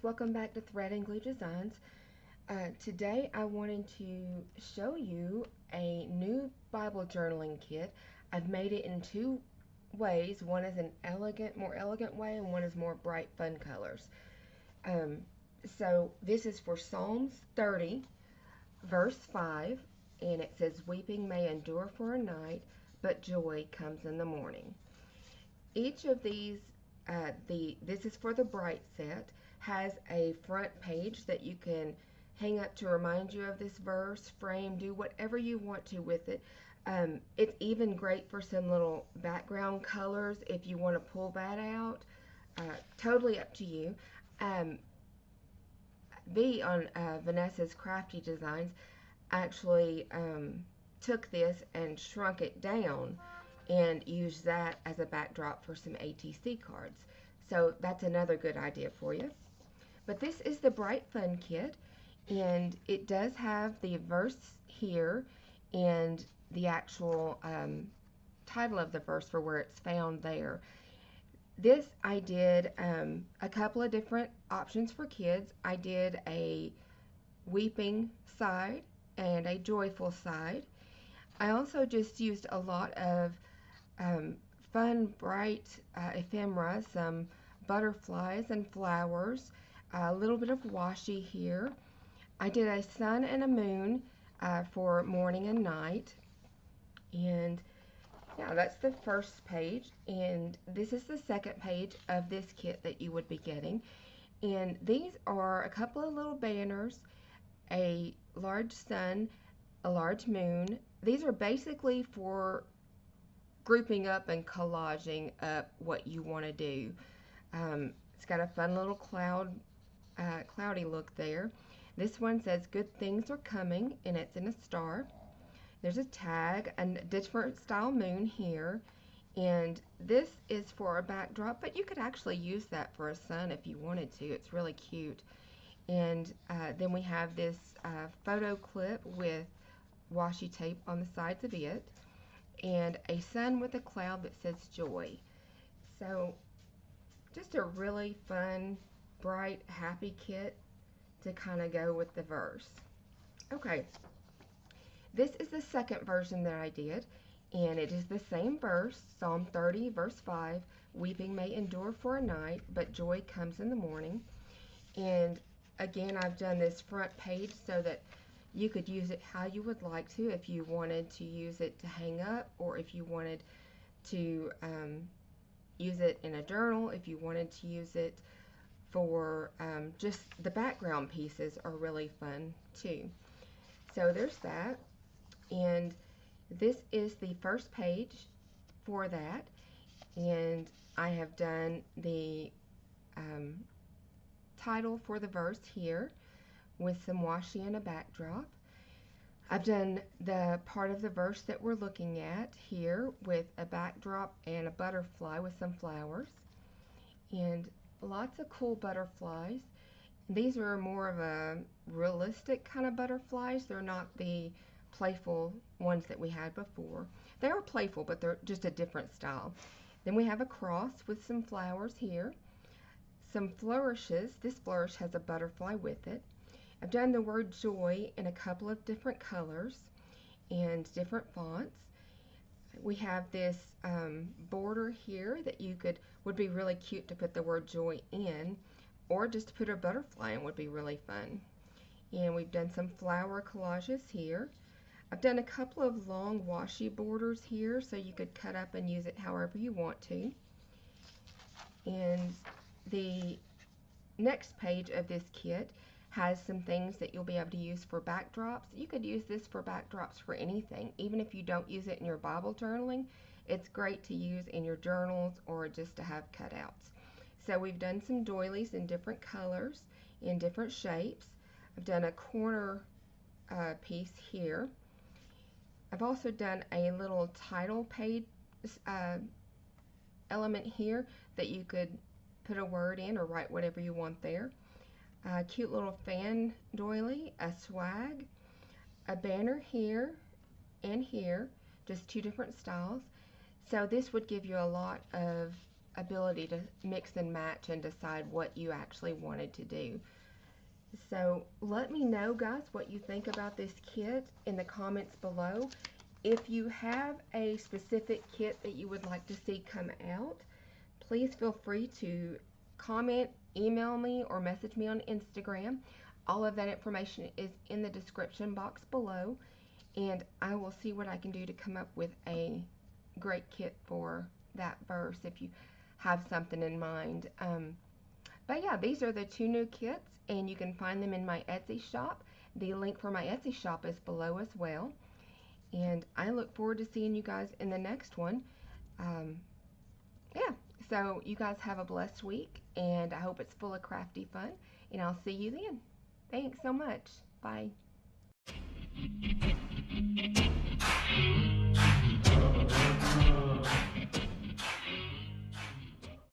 welcome back to Thread and Glue Designs. Today I wanted to show you a new Bible journaling kit. I've made it in two ways. One is an more elegant way, and one is more bright, fun colors. Um, so this is for Psalms 30, verse 5, and it says, "Weeping may endure for a night, but joy comes in the morning." Each of these, this is for the bright set, has a front page that you can hang up to remind you of this verse, frame, do whatever you want to with it. It's even great for some little background colors if you want to pull that out. Totally up to you. Um, on Vanessa's Crafty Designs actually took this and shrunk it down and used that as a backdrop for some ATC cards. So that's another good idea for you. But this is the Bright Fun Kit, and it does have the verse here and the actual title of the verse for where it's found there. This I did a couple of different options for kids. I did a weeping side and a joyful side. I also just used a lot of fun, bright ephemera, some butterflies and flowers, a little bit of washi here. I did a sun and a moon for morning and night. And yeah, that's the first page. And this is the second page of this kit that you would be getting. And these are a couple of little banners, a large sun, a large moon. These are basically for grouping up and collaging up what you want to do. It's got a fun little cloudy look there. This one says "Good things are coming," and it's in a star. There's a tag, a different style moon here, and this is for a backdrop, but you could actually use that for a sun if you wanted to. It's really cute. And then we have this photo clip with washi tape on the sides of it, and a sun with a cloud that says joy. So just a really fun, bright, happy kit to kind of go with the verse. Okay, this is the second version that I did, and it is the same verse, Psalm 30, verse 5, "Weeping may endure for a night, but joy comes in the morning." And again, I've done this front page so that you could use it how you would like to, if you wanted to use it to hang up, or if you wanted to use it in a journal, if you wanted to use it for just the background pieces are really fun too. So there's that, and this is the first page for that, and I have done the title for the verse here with some washi and a backdrop. I've done the part of the verse that we're looking at here with a backdrop and a butterfly with some flowers, and lots of cool butterflies. These are more of a realistic kind of butterflies. They're not the playful ones that we had before. They are playful, but they're just a different style. Then we have a cross with some flowers here. Some flourishes. This flourish has a butterfly with it. I've done the word joy in a couple of different colors and different fonts. We have this border here that would be really cute to put the word joy in, or just to put a butterfly in would be really fun. And we've done some flower collages here. I've done a couple of long washi borders here, so you could cut up and use it however you want to. And the next page of this kit has some things that you'll be able to use for backdrops. You could use this for backdrops for anything. Even if you don't use it in your Bible journaling, it's great to use in your journals or just to have cutouts. So we've done some doilies in different colors, in different shapes. I've done a corner piece here. I've also done a little title page element here that you could put a word in or write whatever you want there. A cute little fan doily, a swag, a banner here and here, just two different styles. So this would give you a lot of ability to mix and match and decide what you actually wanted to do. So let me know, guys, what you think about this kit in the comments below. If you have a specific kit that you would like to see come out, please feel free to comment, email me, or message me on Instagram. All of that information is in the description box below, and I will see what I can do to come up with a great kit for that verse if you have something in mind. But yeah, these are the 2 new kits, and you can find them in my Etsy shop. The link for my Etsy shop is below as well. And I look forward to seeing you guys in the next one. Yeah, so you guys have a blessed week, and I hope it's full of crafty fun, and I'll see you then. Thanks so much. Bye.